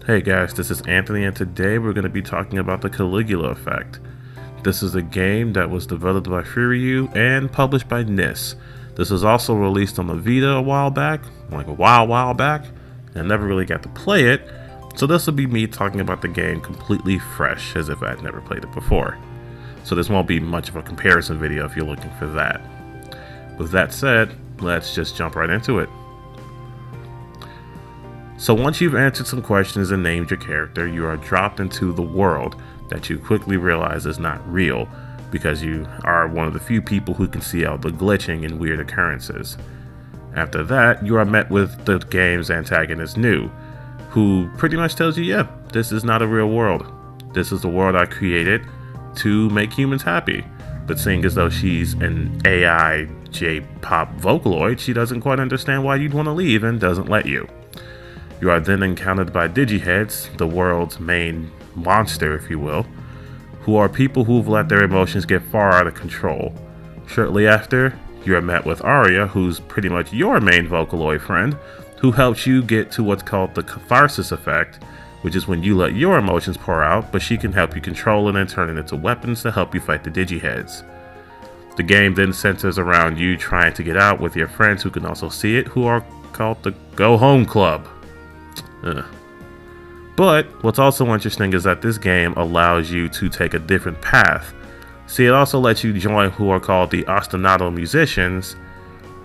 Hey guys, this is Anthony and today we're going to be talking about the Caligula Effect. This is a game that was developed by Furiu and published by NIS. This was also released on the Vita a while back, and never really got to play it, so this will be me talking about the game completely fresh as if I'd never played it before. So this won't be much of a comparison video if you're looking for that. With that said, let's just jump right into it. So once you've answered some questions and named your character, you are dropped into the world that you quickly realize is not real because you are one of the few people who can see out the glitching and weird occurrences. After that, you are met with the game's antagonist New, who pretty much tells you, yeah, this is not a real world. This is the world I created to make humans happy. But seeing as though she's an AI J-pop vocaloid, she doesn't quite understand why you'd want to leave and doesn't let you. You are then encountered by digiheads, the world's main monster, if you will, who are people who've let their emotions get far out of control. Shortly after, you are met with Aria, who's pretty much your main vocaloid friend, who helps you get to what's called the catharsis effect, which is when you let your emotions pour out, but she can help you control it and turn it into weapons to help you fight the digiheads. The game then centers around you trying to get out with your friends who can also see it, who are called the Go Home Club. But what's also interesting is that this game allows you to take a different path. See, it also lets you join who are called the ostinato musicians,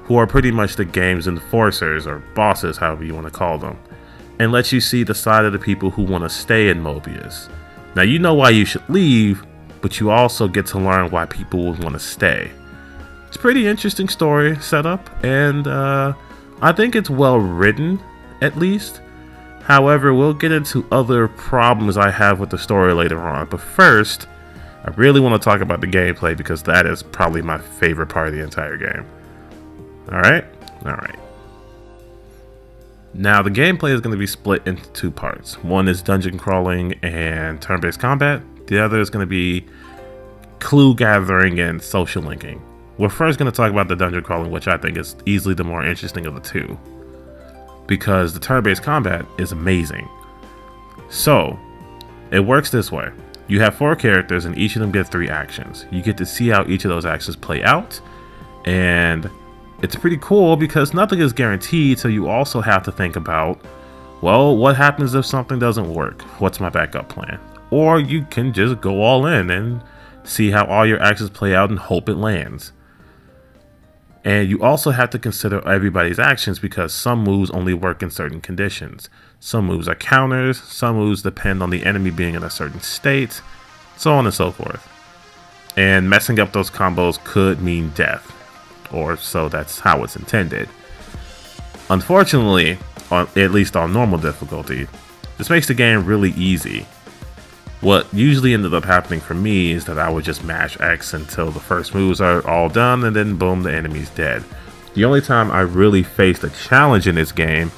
who are pretty much the game's enforcers or bosses, however you want to call them, and lets you see the side of the people who want to stay in Mobius. Now you know why you should leave, but you also get to learn why people would want to stay. It's a pretty interesting story setup, and I think it's well written, at least. However, we'll get into other problems I have with the story later on. But first, I really want to talk about the gameplay because that is probably my favorite part of the entire game. Alright? Alright. Now, the gameplay is going to be split into two parts. One is dungeon crawling and turn-based combat. The other is going to be clue gathering and social linking. We're first going to talk about the dungeon crawling, which I think is easily the more interesting of the two, because the turn-based combat is amazing. So, it works this way. You have 4 characters and each of them get 3 actions. You get to see how each of those actions play out, and it's pretty cool because nothing is guaranteed, so you also have to think about, well, what happens if something doesn't work? What's my backup plan? Or you can just go all in and see how all your actions play out and hope it lands. And you also have to consider everybody's actions because some moves only work in certain conditions. Some moves are counters, some moves depend on the enemy being in a certain state, so on and so forth. And messing up those combos could mean death, or so that's how it's intended. Unfortunately, at least on normal difficulty, this makes the game really easy. What usually ended up happening for me is that I would just mash X until the first moves are all done and then boom, the enemy's dead. The only time I really faced a challenge in this game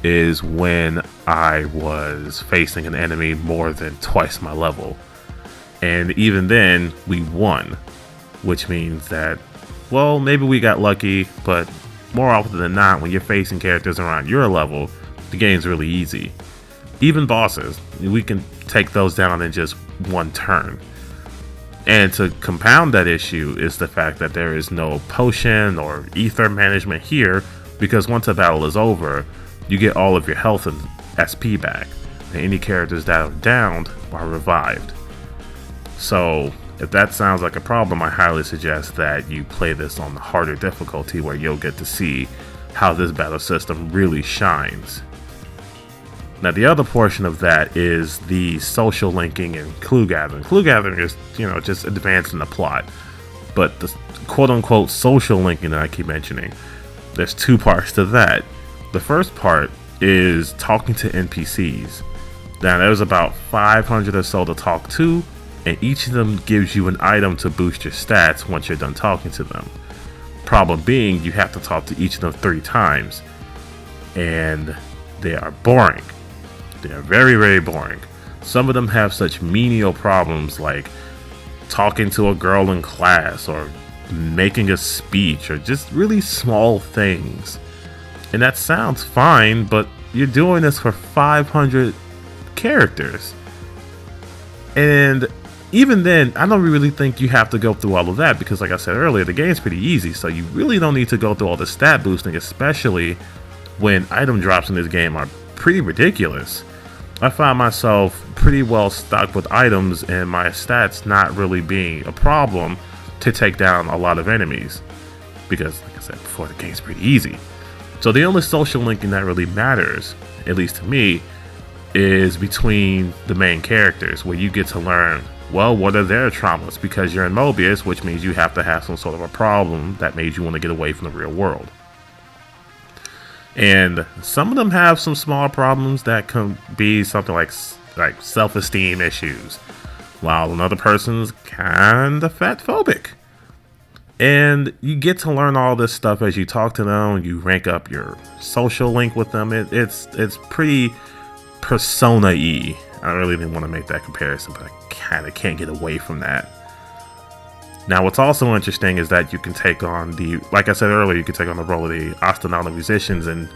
is when I was facing an enemy more than twice my level. And even then, we won, which means that, well, maybe we got lucky, but more often than not, when you're facing characters around your level, the game's really easy. Even bosses, we can take those down in just one turn. And to compound that issue is the fact that there is no potion or ether management here, because once a battle is over, you get all of your health and SP back, and any characters that are downed are revived. So if that sounds like a problem, I highly suggest that you play this on the harder difficulty where you'll get to see how this battle system really shines. Now, the other portion of that is the social linking and clue gathering. Clue gathering is, just advancing the plot. But the quote-unquote social linking that I keep mentioning, there's 2 parts to that. The first part is talking to NPCs. Now, there's about 500 or so to talk to, and each of them gives you an item to boost your stats once you're done talking to them. Problem being, you have to talk to each of them 3 times, and they are boring. They are very, very boring. Some of them have such menial problems like talking to a girl in class or making a speech or just really small things. And that sounds fine, but you're doing this for 500 characters. And even then, I don't really think you have to go through all of that because, like I said earlier, the game's pretty easy, so you really don't need to go through all the stat boosting, especially when item drops in this game are pretty ridiculous. I find myself pretty well stocked with items and my stats not really being a problem to take down a lot of enemies because, like I said before, the game's pretty easy. So the only social linking that really matters, at least to me, is between the main characters, where you get to learn, well, what are their traumas, because you're in Mobius, which means you have to have some sort of a problem that made you want to get away from the real world. And some of them have some small problems that can be something like self-esteem issues, while another person's kind of fatphobic. And you get to learn all this stuff as you talk to them, you rank up your social link with them. It's pretty Persona-y. I really didn't want to make that comparison, but I kind of can't get away from that. Now, what's also interesting is that you can take on like I said earlier, you can take on the role of the astronaut musicians, and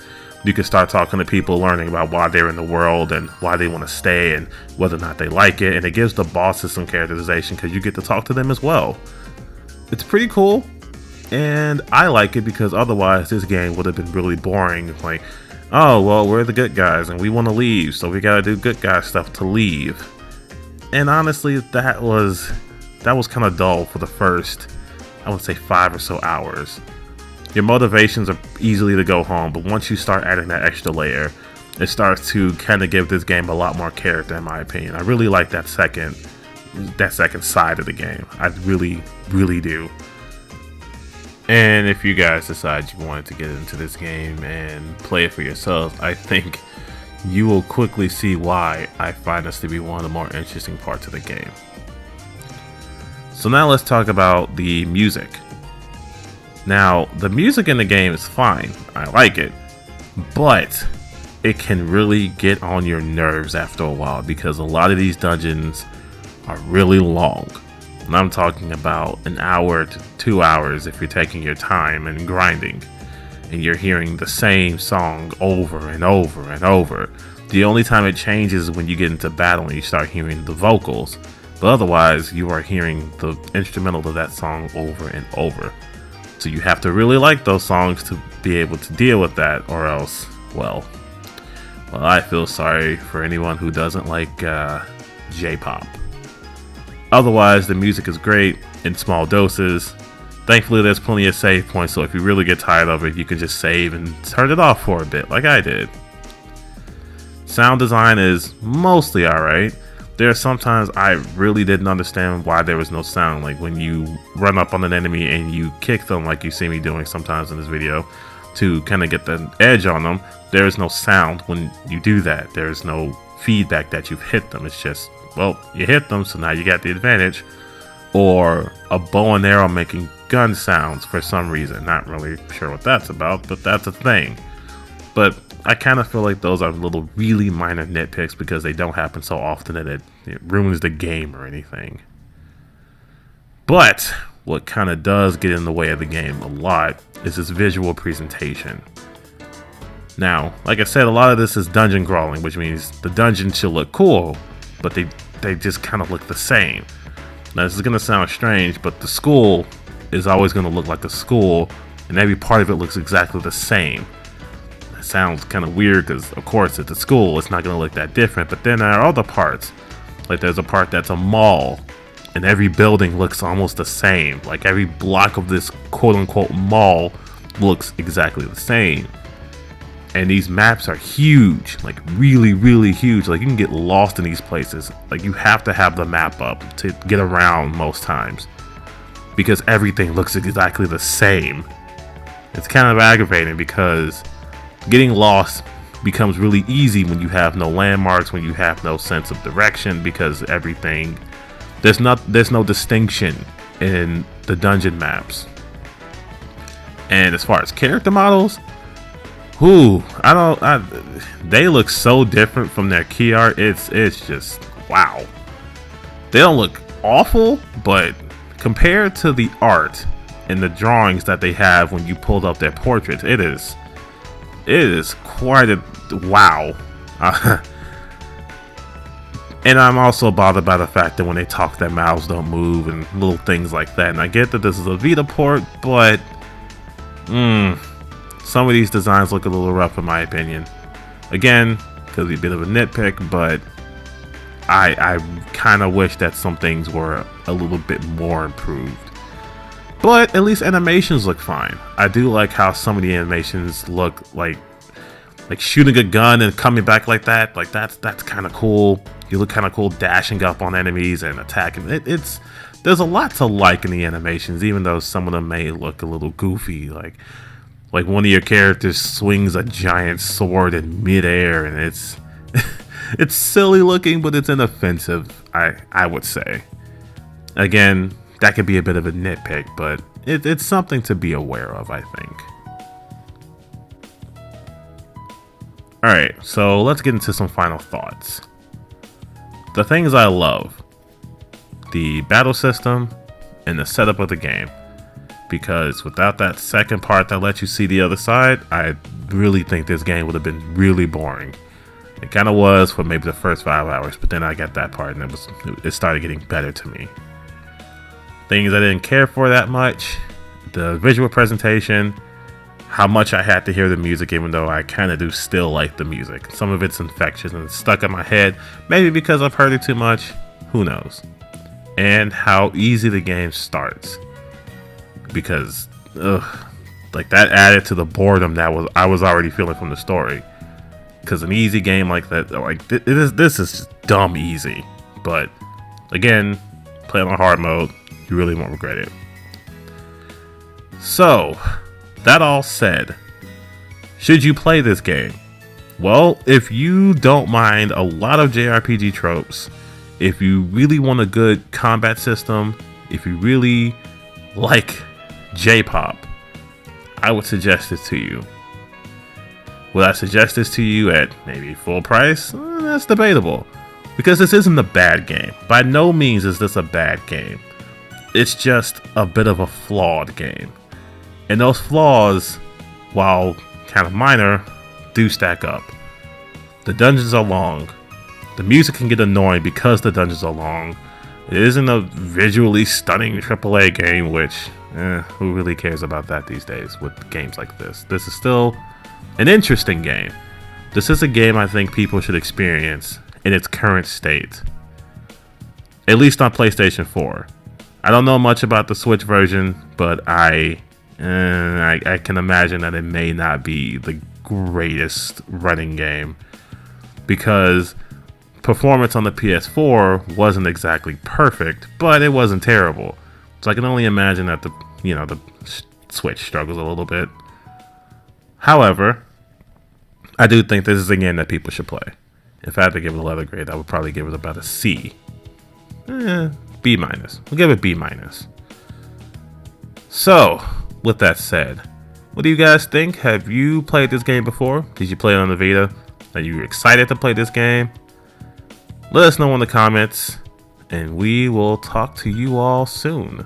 you can start talking to people, learning about why they're in the world and why they want to stay and whether or not they like it. And it gives the bosses some characterization because you get to talk to them as well. It's pretty cool, and I like it because otherwise this game would have been really boring. Like, oh, well, we're the good guys and we want to leave, so we gotta do good guy stuff to leave. And honestly, that was kind of dull for the first, I would say, 5 or so hours. Your motivations are easily to go home, but once you start adding that extra layer, it starts to kind of give this game a lot more character, in my opinion. I really like that second side of the game. I really, really do. And if you guys decide you wanted to get into this game and play it for yourself, I think you will quickly see why I find this to be one of the more interesting parts of the game. So now let's talk about the music. Now, the music in the game is fine. I like it. But it can really get on your nerves after a while because a lot of these dungeons are really long. And I'm talking about an hour to 2 hours if you're taking your time and grinding. And you're hearing the same song over and over and over. The only time it changes is when you get into battle and you start hearing the vocals. But otherwise, you are hearing the instrumental of that song over and over. So you have to really like those songs to be able to deal with that, or else, well, I feel sorry for anyone who doesn't like J-pop. Otherwise, the music is great in small doses. Thankfully, there's plenty of save points, so if you really get tired of it, you can just save and turn it off for a bit, like I did. Sound design is mostly alright. There are sometimes I really didn't understand why there was no sound, like when you run up on an enemy and you kick them like you see me doing sometimes in this video to kind of get the edge on them. There is no sound when you do that. There is no feedback that you've hit them. It's just, well, you hit them, so now you got the advantage. Or a bow and arrow making gun sounds for some reason. Not really sure what that's about, but that's a thing. But I kind of feel like those are little really minor nitpicks because they don't happen so often that it ruins the game or anything. But what kind of does get in the way of the game a lot is its visual presentation. Now, like I said, a lot of this is dungeon crawling, which means the dungeons should look cool, but they just kind of look the same. Now, this is going to sound strange, but the school is always going to look like a school, and every part of it looks exactly the same. It sounds kind of weird because, of course, it's a school. It's not going to look that different, but then there are other parts. Like there's a part that's a mall, and every building looks almost the same. Like every block of this quote-unquote mall looks exactly the same. And these maps are huge, like really, really huge. Like you can get lost in these places. Like you have to have the map up to get around most times because everything looks exactly the same. It's kind of aggravating because getting lost becomes really easy when you have no landmarks, when you have no sense of direction, because everything, there's no distinction in the dungeon maps. And as far as character models, they look so different from their key art. It's just wow. They don't look awful, but compared to the art and the drawings that they have when you pulled up their portraits, it is quite a wow. And I'm also bothered by the fact that when they talk, their mouths don't move and little things like that. And I get that this is a Vita port, but some of these designs look a little rough in my opinion. Again, could be a bit of a nitpick, but I kind of wish that some things were a little bit more improved. But at least animations look fine. I do like how some of the animations look like shooting a gun and coming back like that. Like that's kind of cool. You look kind of cool dashing up on enemies and attacking. There's a lot to like in the animations, even though some of them may look a little goofy. Like one of your characters swings a giant sword in midair, and it's it's silly looking, but it's inoffensive. I would say. Again, that could be a bit of a nitpick, but it's something to be aware of, I think. Alright, so let's get into some final thoughts. The things I love: the battle system and the setup of the game. Because without that second part that lets you see the other side, I really think this game would have been really boring. It kind of was for maybe the first 5 hours, but then I got that part and it started getting better to me. Things I didn't care for that much: the visual presentation, how much I had to hear the music, even though I kind of do still like the music. Some of it's infectious and it's stuck in my head, maybe because I've heard it too much, who knows. And how easy the game starts, because like that added to the boredom that I was already feeling from the story. Because an easy game like that, like this is just dumb easy. But again, play on hard mode, you really won't regret it. So, that all said, should you play this game? Well, if you don't mind a lot of JRPG tropes, if you really want a good combat system, if you really like J-pop, I would suggest this to you. Would I suggest this to you at maybe full price? That's debatable, because this isn't a bad game. By no means is this a bad game. It's just a bit of a flawed game. And those flaws, while kind of minor, do stack up. The dungeons are long. The music can get annoying because the dungeons are long. It isn't a visually stunning AAA game, which, who really cares about that these days with games like this? This is still an interesting game. This is a game I think people should experience in its current state. At least on PlayStation 4. I don't know much about the Switch version, but I can imagine that it may not be the greatest running game, because performance on the PS4 wasn't exactly perfect, but it wasn't terrible. So I can only imagine that the Switch struggles a little bit. However, I do think this is a game that people should play. If I had to give it a letter grade, I would probably give it about a C. B-. We'll give it B-. So, with that said, what do you guys think? Have you played this game before? Did you play it on the Vita? Are you excited to play this game? Let us know in the comments, and we will talk to you all soon.